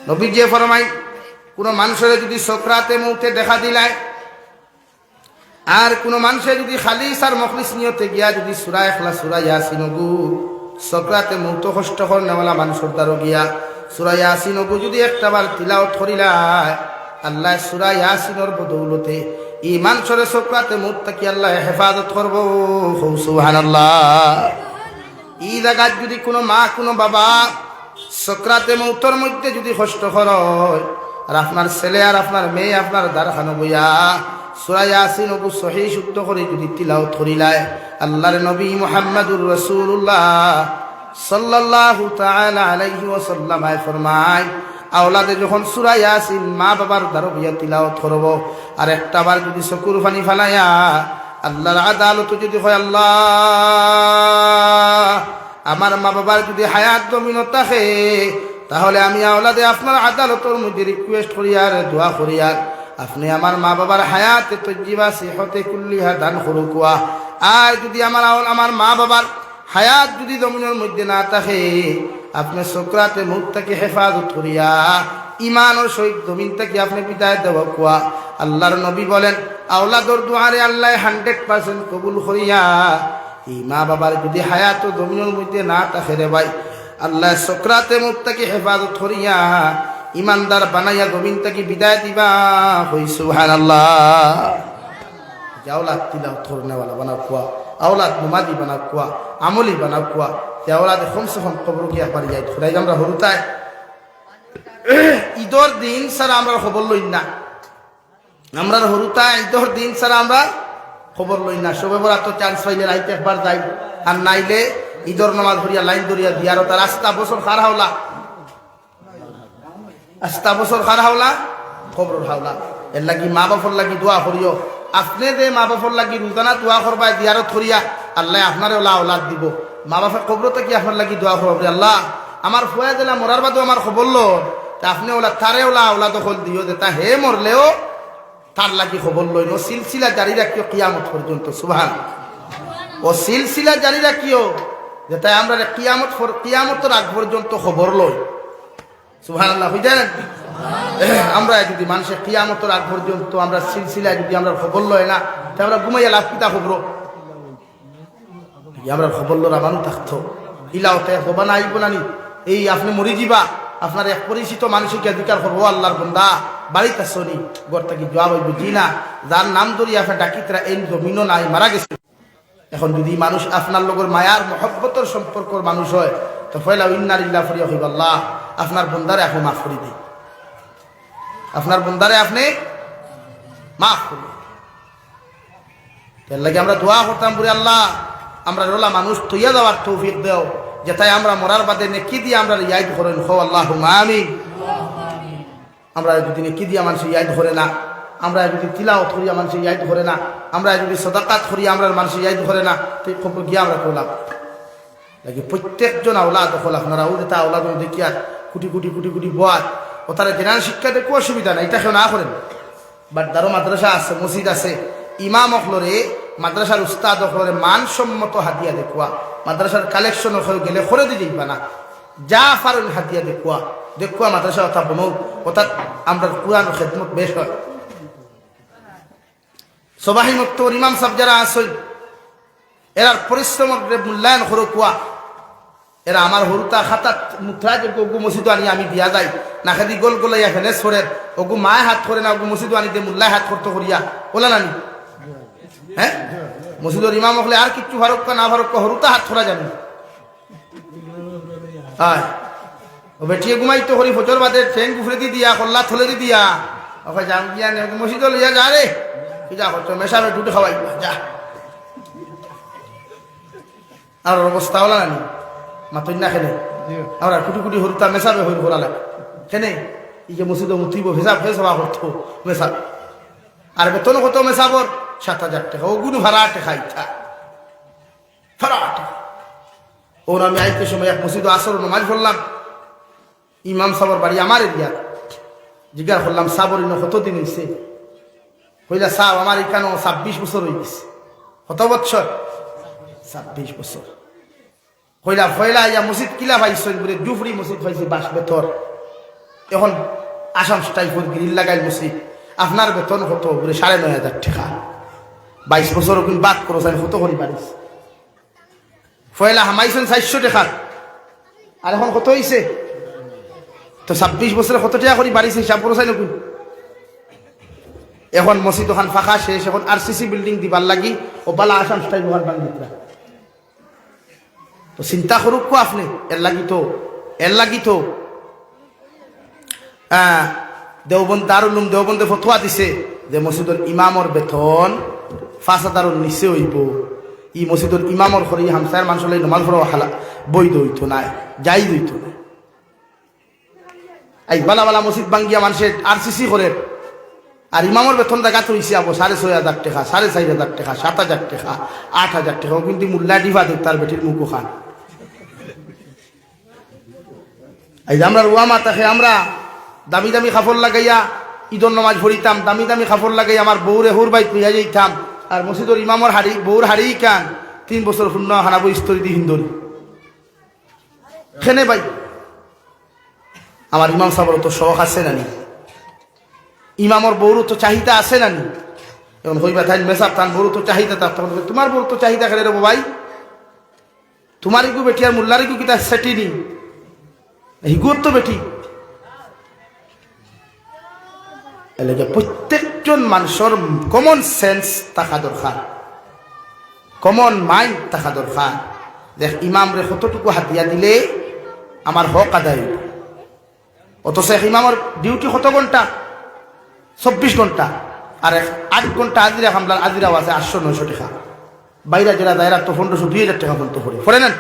নবী যে ফরমাই কোনো মানুষের যদি সকরাতে মৌতে দেখা দিলায় আর কোনো মানুষের যদি খালিস আর মখলিস নিয়তে গিয়া যদি সূরা ইখলাস সূরা ইয়াসিন গু সকরাতে মৌত কষ্ট নেওয়ালা মানুষের দ্বারা গিয়া সূরা ইয়াসিন গু যদি একটাবার তিলাওয়াত করিলায় আল্লাহ সূরা ইয়াসিনের বদৌলতে এই মানুষের সকরাতে মৌত থেকে আল্লাহ হেফাজত করবো। সুবহানাল্লাহ। এই জায়গায় যদি কোনো মা কোনো বাবা সকরাতে মৌতর মধ্যে যদি কষ্ট হয় আর আপনার ছেলে আর আপনার মেয়ে আপনার দ্বারখানো বইয়া সূরা ইয়াসিন ওগু সহিহ শুদ্ধ করে যদি তিলাওয়াত করিলায় আল্লাহর নবী মুহাম্মদুর রাসূলুল্লাহ সাল্লাল্লাহু তাআলা আলাইহি ওয়াসাল্লাম ফরমায় আওলাদে যখন সূরা ইয়াসিন মা বাবার দ্বারা বইয়া তিলাওয়াত করব আর একটাবার যদি চকুর পানি ফালাইয়া আল্লাহর আদালত যদি হয় আল্লাহ আমার মা বাবার যদি হায়াত জমিন থাকে তাহলে আমি আওলাদে আপনার আদালতের মধ্যে রিকোয়েস্ট করি আর দোয়া করি আর আপনি আমার মা বাবার হায়াতে তজ্জিবা সিহতে কুল্লিহা দান করুকুয়া। আর যদি আমার মা বাবার হায়াত যদি জমিনের মধ্যে না থাকে আপনি সকরাতে মুখ থেকে হেফাজত করিয়া ইমানের সহিত জমিন থেকে আপনি বিদায় দেব কুয়া। আল্লাহর নবী বলেন আওলাদর দুয়ারে আল্লাহ 100% কবুল করিয়া এই মা বাবার যদি হায়াত জমিনের মধ্যে না থাকে রে ভাই আল্লাহ সকরাতে মুখ থেকে হেফাজত করিয়া ইমানদার বানাইয়া জমিন থেকে বিদায় দিবা। হই সুবহানাল্লাহ। আওলাদ তিলাওয়াত করনেওয়ালা বানাও কুয়া, আওলাদ নমাজি বানাও কুয়া, আমলি বানাও কুয়া। আওলাদ কমসে কম কবর গিয়া পারি যাই খোদাই আমরা হরুতায় ঈদর দিন ছাড়া আমরা খবর লই না। আমরা হরুতায় ঈদর দিন ছাড়া আমরা খবর লই না। সবে বড় তো চান্স পাইলে রাইতে একবার যাই আর নাইলে ঈদর নামাজ ধরিয়া লাইন ধরিয়া দিয়ার তার রাস্তা বছর খার হাওলা আস্তা বছর খার হাওলা খবর হাওলা। এর লাগি মা বাপর লাগি দোয়া করিও। আপনি যে মা বাপর লাগি রোজানা দোয়া করবা দিয়ারত করিয়া আল্লাহ আপনার ওলা ওলাদ দিব। মা বাপের কবরতে কি আপনার লাগি দোয়া করবো আল্লাহ আমার ফুয়া দিলা মরার বাদেও আমার খবর লো তা আপনি ওলা তারে ওলা ওলা দখল দিও যে তা হে মরলেও তার লাগি খবর লইন। ও সিলসিলা জারি রাখিও কিয়ামত পর্যন্ত। সুবহান। ও সিলসিলা জারি রাখিও যে তাই আমরা কিয়ামতের আগ পর্যন্ত খবর লই। সুবহানাল্লাহ। বুঝলেন আমরা যদি মানুষের কিয়ামতের আগ পর্যন্ত আমরা সিলসিলায় যদি আমরা খবর লয় না তাই আমরা ঘুমাইয়া লাভ কিতা খবর আমরা খবর লোরা মানুষ থাকতো ইলাওতে হবা না আইব নানি এই আপনি মরি যাবা আপনার এক পরিচিত মানুষকে অধিকার করবো আল্লাহর বন্দা বাড়িতে আসনি ঘর থেকে জবাব হইব জি না যার নাম ধরি আপনার ডাকিতরা এই জমিনও নাই মারা গেছে। এখন যদি মানুষ আপনার লগর মায়ার মহব্বতের সম্পর্কর মানুষ হয় তো ফয়লা ইন্না লিল্লাহি ফরিয়া হইব আল্লাহ আপনার বন্দারে আপনি মাফ করে দিই, আপনার বন্দারে আপনি মাফ করুন। এর লাগে আমরা দোয়া করতাম বলে আল্লাহ আমরা রোলা মানুষ তৈয়া দেওয়ার তৌফিক দেও যেটাই আমরা মরার বাদে নেকি দিয়ে আমরা ইয়াদ করেন হো আল্লাহুম্মা আমিন। আমরা যদি নেকি দিয়া মানুষ ইয়াদ করে না, আমরা যদি তিলাওয়াত করি মানুষ ইয়াদ করে না, আমরা যদি সাদাকাত করি আমরা মানুষ ইয়াদ করে না তো খবর গিয়া আমরা করলাম লাগে প্রত্যেকজন আওলাদ হল আপনারা ও যেটা আওলাদ দেখিয়া কোটি কোটি কোটি কোটি বাদ ও তারা জেনারেল শিক্ষা দেখো অসুবিধা নাই এটা কেউ না করেন। বাট দারো মাদ্রাসা আছে মসজিদ আছে ইমাম অখলরে মাদ্রাসার উস্তাদ অখলরে মানসম্মত হাতিয়া দেখুয়া মাদ্রাসার কালেকশন হয়ে গেলে করে দিয়ে যাইবা না যা পারেন হাতিয়া দেখুয়া মাদ্রাসা অর্থাৎ বনৌ অর্থাৎ আমরা কোরআন খেদমত বেশ হয়। সবাই মুক্ত ইমাম সাহেব যারা আসেন এরার পরিশ্রম মূল্যায়ন করে কুয়া এরা আমার হরুতা খাতাত মুথা যে ওগু মসজিদ আনি আমি দিয়া যাই না খাদি গোল গোলাইয়া ফেনে সরের ওগু মায় হাত করে না ওগু মসজিদ আনি দিয়ে মূল্যায় হাত করতে করিয়া ওলা নানি হ্যাঁ মসজিদের ইমাম হলে আর কিচ্ছু ভারক্কা না ভারক্কা হরুতা হাত ধরা যাবে হ্যাঁ ও বেটিয়ে ঘুমাইতো হরি ফজর বাদে ট্রেন গুফরে দি দিয়া কল্লা থলে দি দিয়া ওকে যাম দিয়া মসজিদ লইয়া যা রে যা করছো মেশাবে দুটো খাওয়াই যা আর অবস্থা হলা নানি মাতই না খেলে আমরা কুটি কুটি হরুতা মেশাবে হইল করালে কেনে এই যে মসজিদ মুতিব ভেসা ফেসবা করতো মেশা আর বেতন কত মেশাবর 7,000 টাকা ও গুরু ভাড়া খাই ভাড়া ওর আমি আইতে সময় এক মসজিদ আসর নমাজ পড়লাম ইমাম সাবর বাড়ি আমার এরিয়া জিজ্ঞাসা করলাম সাবর ইন কতদিন হয়েছে কইলা সাহ আমার এখানে 26 বছর হয়ে গেছে। কত বছর? 26 বছর। কইলা ফয়লা ইয়া মসজিদ কিলা পাইছেন বলে দুফরি মসজিদ পাইছি বাস বেতর এখন আসাম স্টাইফোর গ্রিল লাগাই মসজিদ, আপনার বেতন কত? বলে 9,500 টাকা। 22 বছর কিন্তু বাদ করেছেন, কত করে বাড়িস? পয়লা হামাইছেন 400 টাকা, আর এখন কত হয়েছে? তো 26 বছরে কত টাকা করে বাড়িছে হিসাব করেছেন নকুন। এখন মসজিদ ওখান ফাঁকা শেষ, এখন RCC বিল্ডিং দিবার লাগি ও বালা আসাম স্টাইল ওখান বাঙ্গিতরা। তো চিন্তা করুক কো আপনি, এর লাগি তো দেওবন্দ দারুল উলুম দেওবন্দে ফতোয়া দিছে যে মসজিদুল ইমামর বেতন 5,000 নিচে হইব। ই মসজিদুল ইমামর করে হামসায়ের মানুষ হলে নমাজ পড়া হালা বৈধ হইতো না, যাই হইতো না। এই বালা বালা মসজিদ বাঙ্গিয়া মানুষের RCC করে, আর ইমামর বেতন দেখা তো হইছে আবো 6,500 টাকা, 4,500 টাকা, 7,000 টাকা, 8,000 টাকা। কিন্তু মুল্লা দিবা দেখ তার বেটির মুখ খান। এই যে আমরা রুয়া মাতাকে আমরা দামি দামি কাপড় লাগাইয়া ঈদর নামাজ পড়িতাম, দামি দামি কাপড় লাগাইয়া আমার বউরে হুর বাইত লইয়া যাইতাম, আর মসজিদর ইমামর বউর হাড়ি কান 3 বছর শূন্য হানাবো স্তরি দি হিন্দরি খেনে ভাই। আমার ইমাম সাহেবের তো শখ আছে নানি, ইমামর বউরও তো চাহিদা আছে নানি। এখন হইবা তাই মেসাব তান বউর তো চাহিদা, তার তখন তোমার বউর তো চাহিদা খেলে রেবো ভাই, তোমার ইগু বেটি আর মোল্লার ইগু কিতা সেটি নি, হিগুর তো বেটি। এলাকা প্রত্যেকজন মানুষের কমন সেন্স থাকা দরকার, কমন মাইন্ড থাকা দরকার। দেখ ইমাম রে কতটুকু হাতিয়া দিলে আমার হক আদায় হইব। অথচ ইমামর ডিউটি কত ঘন্টা? 24 ঘন্টা, আর 8 ঘন্টা আজিরা হামলার আজিরাও আছে 800-900 টাকা। বাইরা যারা দায়রা তো 1500-2000 টাকা পর্যন্ত পড়ে নেন।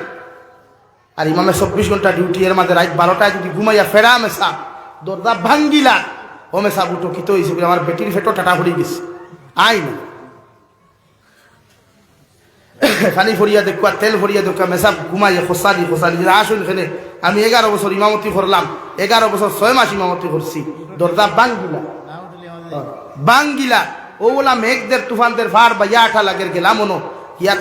আর ইমামের 24 ঘন্টা ডিউটি, এর মাঝে রাত 12টায় যদি ঘুমাইয়া ফেরা মেসা দরজা ভাঙ্গিলা ও মেসা বুটো কিতো হয়েছে বলে আমার বেটির ফেটো টাটা ভরে গেছে আই না খানি ফরিয়া দেখুয়া তেল ফরিয়া দেখুয়া মেসা ঘুমাইয়া খোসালি আসুন এখানে আমি 11 বছর ইমামতি করলাম, 11 বছর 6 মাস ইমামতি করছি, দরজা বাঙ্গিলা ও বলা মেঘদের তুফানদের ফার বা আঠা লাগের গেলাম মনো ইয়া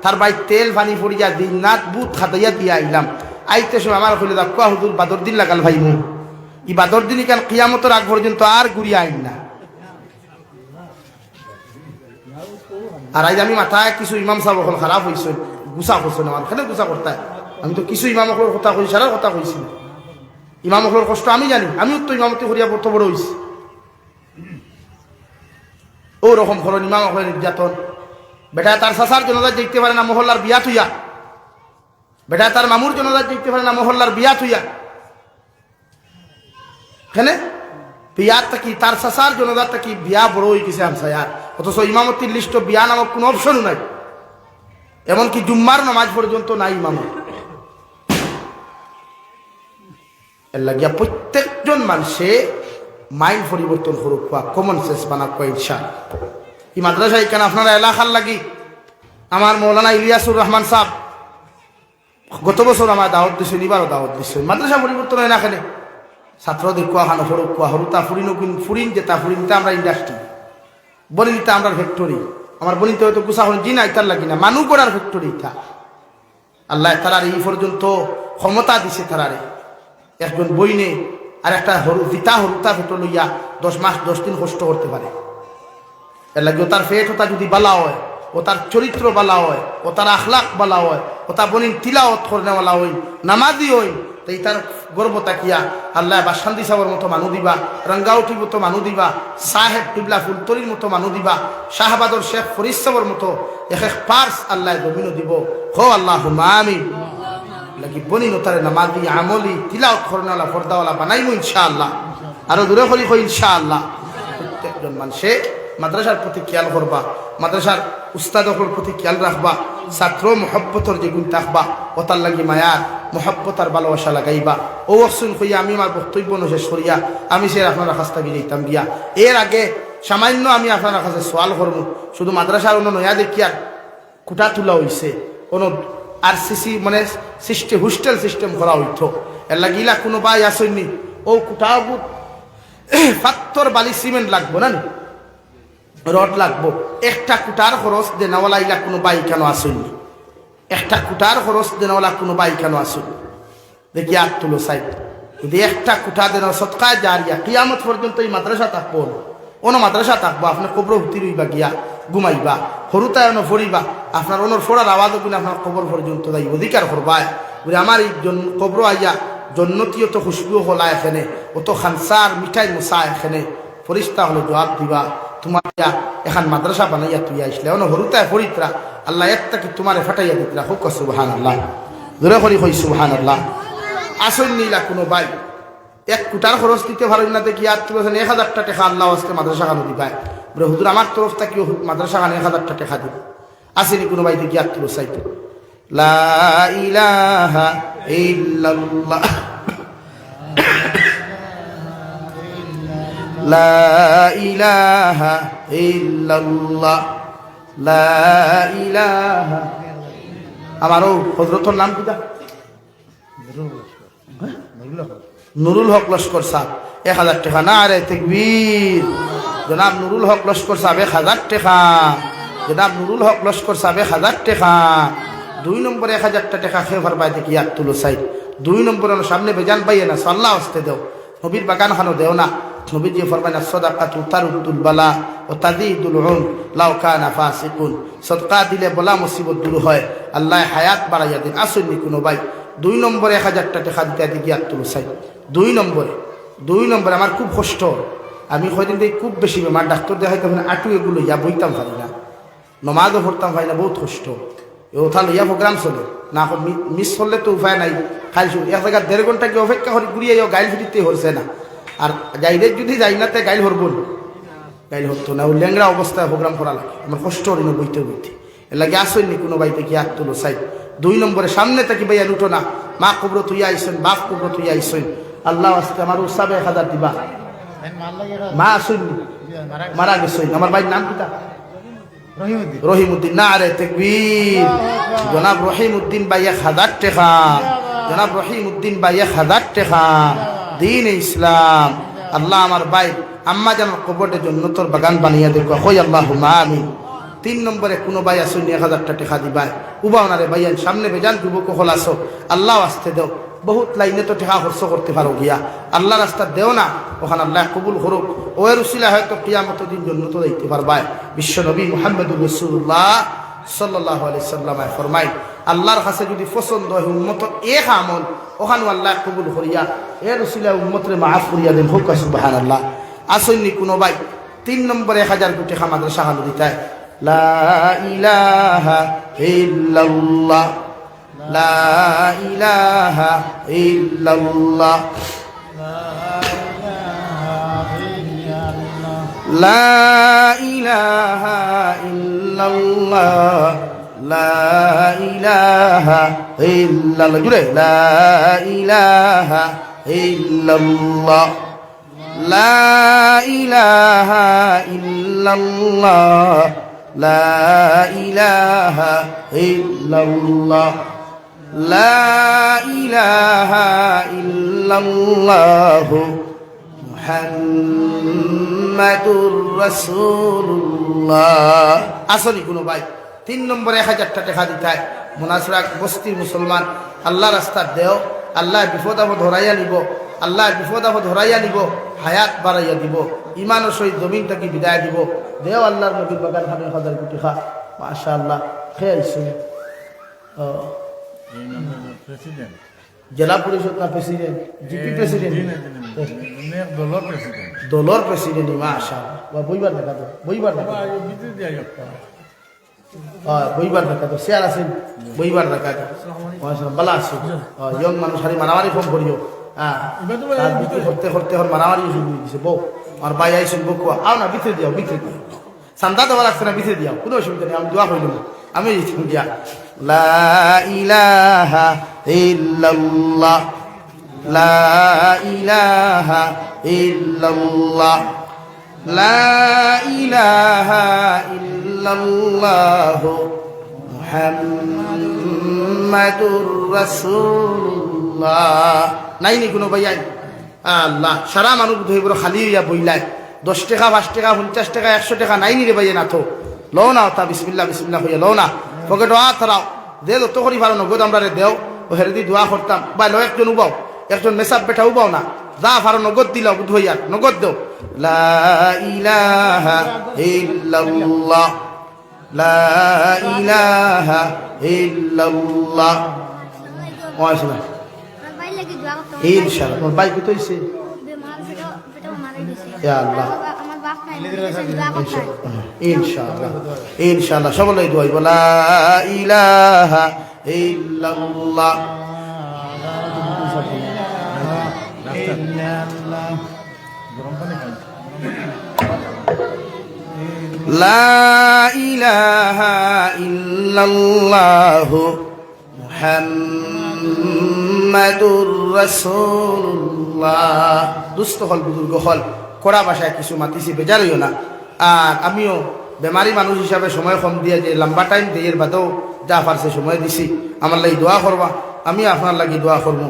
তার ভাই তেল পানি ফরিয়া দিন নাথ বুথ খাতাইয়া দিয়া আইলাম। আইতে সময় আমার খুলে দাক্কা হুজুর বাদর দিন লাগাল ভাই মু ই বাদর দিনই কেন কিয়ামতের আগ পর্যন্ত আর ঘুরিয়া আইন না। আর আজ আমি মাথায় কিছু ইমাম সাহেব এখন খারাপ হয়েছে, গুসা করছে না, আমার খেলে গুসা করতে। আমি তো কিছু ইমাম অকলের কথা কই, সারার কথা কইছি না। ইমাম অকলের কষ্ট আমি জানি, আমিও তো ইমামতি করিয়া বড় বড় হয়েছি। ও রকম করেন ইমাম অকলের নির্যাতন। বেটা তার চাচার জনজাত দেখতে পারে না মহল্লার বিয়া থুইয়া, বেটা তার মামুর জনজাত দেখতে পারে না মহল্লার বিয়া থুইয়া। এখানে বিয়ার থাকি তার চাচার জনজাত থাকি বিয়া বড় হয়ে গেছে আমসায়ার, অথচ ইমামতির লিস্ট বিয়া নামক কোনো অপশনও নাই, এমনকি জুম্মার নামাজ পর্যন্ত নাই ইমামত। এর লাগিয়া প্রত্যেকজন মানুষে মাইন্ড পরিবর্তন করুক, কমন সেন্স বানাক ইনশাআল্লাহ। এই মাদ্রাসা এখানে আপনারা এলাকার লাগি আমার মৌলানা ইলিয়াসুর রহমান সাহেব গত বছর আমার দাওয়াত দিচ্ছে, এবারও দাওয়াত দিচ্ছে। মাদ্রাসা পরিবর্তন হয় না এখানে, ছাত্রদের কুয়া খানো ফরুক কুয়া হরুতা ফুরিন যেটা ফুরিনটা আমরা ইন্ডাস্ট্রি বলিনিতা আমরা ফ্যাক্টরি, আমার বলিতে হয়তো গুছা হল জি না ইতার লাগি না মানু করার ফ্যাক্টরি ইটা। আল্লাহ তারার এই পর্যন্ত ক্ষমতা দিছে, তারারে একজন বইনে আর একটা হরুতা ফেটো লইয়া 10 মাস 10 দিন কষ্ট করতে পারে। এর লাগে ও তার ফেট ওটা যদি বালা হয়, ও তার চরিত্র বালা হয়, ও তার আখলাক বালা হয়, ও তার বনিন তিলাওয়াত করনেওয়ালা হই, নামাজি হই, তাই তার গর্ব তাকিয়া আল্লাহ বাসান্দি সাহর মতো মানু দিবা, রঙ্গাউটির মতো মানু দিবা, সাহেব টিবলা ফুলতরির মতো মানু দিবা, শাহবাদর শেখ ফরিদ সাহর মতো এক পার্স আল্লাহ জমিনও দিব। হো আল্লাহ আমিন। লাগি বনিন তার নামাজি আমলি তিলাওয়াত করনেওয়ালা ফর্দাওয়ালা বানাইমু ইনশাআল্লাহ। আরো দূরে করি কই ইনশাআল্লাহ। প্রত্যেকজন মানুষে মাদ্রাসার প্রতি খেয়াল করবা, মাদ্রাসার উস্তাদকর প্রতি খেয়াল রাখবা, ছাত্র মহব্বতর যে গুণ থাকবা, ওতার লাগি মায়ার মহব্বতার ভালোবাসা লাগাইবা। ও অকসুন হইয়া আমি আমার বক্তব্য শেষ করিয়া আমি সে আপনার কাছ থেকে যেতাম গিয়া। এর আগে সামান্য আমি আপনার কাছে সোয়াল করব, শুধু মাদ্রাসার অন্য নয়া দেখিয়ার কুটা তোলা হয়েছে, কোনো RCC মানে সিস্টেম হোস্টেল সিস্টেম করা হইতো। এর লাগিলা কোনো বাই আসেননি, ও কুটা পাত্তর বালি সিমেন্ট লাগবো না, রড লাগবো, একটা কুটার খরচ দেনাওয়ালা ইলা কোনো বাই কেন আসেননি, একটা কুটার খরচ দেনাওয়ালা কোনো বাই কেন আসেননি। দেখি আর তুলো সাইড যদি একটা কুঠা দেন সৎকায় জারিয়া কিয়ামত পর্যন্ত এই মাদ্রাসা থাকবো অন্য মাদ্রাসা থাকবো আপনার কবর হুতি রইবা গিয়া ঘুমাইবা সরুতায় অন্য ফরিবা আপনার অনর ফোড়ার আওয়াজও কিনা আপনার কবর পর্যন্ত যাই অধিকার করবায় বলে আমার এই কবর আইয়া জন্নতীয় তো খুশবু হলা এখানে অত খানসার মিঠাই মশা এখানে ফরিস্তা হলে জবাব দিবা তোমার এখন মাদ্রাসা বানাইয়া তুই আসলে অন্য হরুতায় ফরিতরা আল্লাহ একটা কি তোমার ফাটাইয়া দিতরা হোক সুবহান আল্লাহ জোরে করি হই সুবহান আল্লাহ আসল নিলা কোনো ভাই এক কুটার খরচ দিতে ভালো না দেখি আর তুমি 1000টা টাকা আল্লাহ আজকে মাদ্রাসা খানো দিবাই বলে হুজুর আমার তরফ থেকে মাদ্রাসা খানে 1000টা টাকা দিব আসেনি কোনো ভাই দেখি আর তুমি চাইতো লা ইলাহা ইল্লাল্লাহ লা ইলাহা ইল্লাল্লাহ লা ইলাহা আমারও হযরতর নাম কিটা নুরুল হক লস্কর সাহেব 1000 টাকা না রে তাকবীর জনাব নুরুল হক লস্কর সাহেব 1000 টাকা জনাব নুরুল হক লস্কর সাহেব 1000 টাকা 2 নম্বরে 1000 টাকা খেয়ে পারবাই দেখি আর তুলো সাইড 2 নম্বরে সামনে বেজান পাইয়ে না সাল্লাহ আসতে দেও নবীর বাগান খানো দেও না নবী যে ফরমায় না সাদাকাতু তারুদ্দুল বালা ও তাজিদুল উন লাউ কানা ফাসিকুন সদকা দিলে বলা মুসিবত দূর হয় আল্লাহ হায়াত বাড়াইয়া দেন আসেননি কোনো ভাই 2 নম্বরে 1000 টাকা দিতে দেখি আর তুলো সাইড 2 নম্বরে আমার খুব কষ্ট আমি কয়দিন থেকে খুব বেশি বেমার ডাক্তার দেখাইতে মানে আটু এগুলো ইয়া বইতাম পারি না নমাজও পড়তাম পারি না বহুত কষ্ট ওথা লইয়া প্রোগ্রাম চলে না মিস করলে তো উপায় নাই খাইছো এক জায়গা 1.5 ঘন্টা কি অপেক্ষা করি ঘুরিয়ে যাও গাইল ফিরিতে হচ্ছে না আর গাইলে যদি যাই না তে গাইল হরব গাইল হতো না ও ল্যাংরা অবস্থায় প্রোগ্রাম করা লাগে আমার কষ্ট হল না বইতে এর লাগে আসেননি কোনো বাইতে কি আর তুলো সাইড 2 নম্বরে সামনে থাকি ভাইয়া উঠো না মা কবর তুই আইসেন বাপ কবর তুই আইসেন আল্লাহ আজকে আমার উৎসাবে 1000 দিবা মা আসেননি মারা গেছেন আমার ভাইয়ের নাম কিটা রহিমউদ্দিন না রে তাকবীর জনাব রহিমউদ্দিন ভাই 1000 টাকা জনাব রহিমউদ্দিন ভাই 1000 টাকা দিন ইসলাম আল্লাহ আমার ভাই আম্মা জানার কবরের জন্য তোর বাগান বানিয়ে দেখো কই আল্লাহুম্মা আমিন 3 নম্বরে কোনো ভাই আসুন 1000 টাকা দিবাই উবাও না রে ভাইয়ান সামনে বেজান যুবক হল আসো আল্লাহ আসতে দেও বহুত লাইনে তো টাকা খরচ করতে পারো গিয়া আল্লাহ রাস্তা দেও না ওখানে আল্লাহ কবুল করুক ওর উসিলা হয়তো কিয়ামতের দিন জন্নত যাইতে পারবাই বিশ্ব নবী মুহাম্মদুর রাসূলুল্লাহ সাল্লাল্লাহু আলাইহি সাল্লাম ফরমাই আল্লাহর কাছে যদি পছন্দ হয় উম্মত এক আমল ওখানে আল্লাহ কবুল করিয়া এর উসিলা উম্মতরে মাফ করিয়া দেন হোক সুবহানাল্লাহ আসেননি কোনো ভাই 3 নম্বরে 1000 কোটি টাকা মাদ্রাসা খানো দিতায় লা ইলাহা ইল্লাল্লাহ লা ইলাহা ইল্লাল্লাহ লা ইলাহা ইল্লাল্লাহ লা ইলাহা ইল্লাল্লাহ জুড়ে লা ইলাহা ইল্লাল্লাহ লা ইলাহা ইল্লাল্লাহ লা ইলাহা ইল্লাল্লাহ লা ইলাহা ইল্লাল্লাহ মুহাম্মাদুর রাসূলুল্লাহ আসনি কোনো ভাই 3 নম্বরে 1000 টাকা দিতায় মুনাসরা বস্তির মুসলমান আল্লাহ রাস্তা দেও আল্লাহ বিপদ আপদ ধরাইয়া নিব আল্লাহ বিপদ আপদ ধরাইয়া নিব হায়াত বাড়াইয়া দিব ইমানের সহিত জমিনটাকে বিদায় দিব দেও আল্লাহর নবীর বাগান খানে 1000 কোটি টাকা মাশাআল্লাহ খেয়ে আইসুন প্রেসিডেন্ট জেলা পরিষদ না প্রেসিডেন্ট জিপি প্রেসিডেন্ট দলর প্রেসিডেন্ট মাশাআল্লাহ বইবার দেখা তো বইবার দেখা বইবার দেখা তো শেয়ার আছেন বইবার দেখা তো মাশাআল্লাহ ভালো আছে ইয়ং মানুষ হারি মারামারি ফোন করিও করতে করতে হর মারামারি শুরু দিছে বউ আর ভাই আইসুন বউ আও না ভিতরে দিও সান্দা দেওয়া লাগছে না ভিতরে দিও কোনো অসুবিধা নেই আমি দোয়া করিল আমি দিয়া লা ইলাহা ইল্লাল্লাহ লা ইলাহা ইল্লাল্লাহ লা ইলাহা ইল্লাল্লাহ মুহাম্মাদুর রাসূলুল্লাহ নাই নি কোনো ভাই আল্লাহ সারা মানুষ ধইবর খালি ইয়া বইলাই 10 টাকা 5 টাকা 50 টাকা 100 টাকা নাই নি রে ভাই না তো লও না তা বিসমিল্লাহ বিসমিল্লাহ হইয়া লও না পকেট হাত রাও দে তো করি ভালো নগদ আমরা রে দেও ও হেরে দি দোয়া করতাম ভাই লো একজন উবাও একজন মেসাব বেটা উবাও না যা ফারো নগদ দিলাও বুধ হইয়া নগদ দেও লা ইলাহা ইল্লাল্লাহ লা ইলাহা ইল্লাল্লাহ ওয়াইসনা ইনশাআল্লাহ তোমার ভাই কত হইছে ইয়া আল্লাহ ইনশাআল্লাহ ইনশাআল্লাহ সবাই দোয়া হইব লা ইলাহা ইল্লাল্লাহ লা ইলাহা ইল্লাল্লাহু মুহাম্মাদুর রাসূলুল্লাহ দুস্থ হল বুজুর্গ হল কড়া ভাষায় কিছু মাতিছি বেজার হইও না আর আমিও বেমারি মানুষ হিসাবে সময় কম দিয়ে যে লম্বা টাইম দিয়ে এর বাদেও যা পারছে সময় দিছি আমার লাগি দোয়া করবা আমি আপনার লাগি দোয়া করবো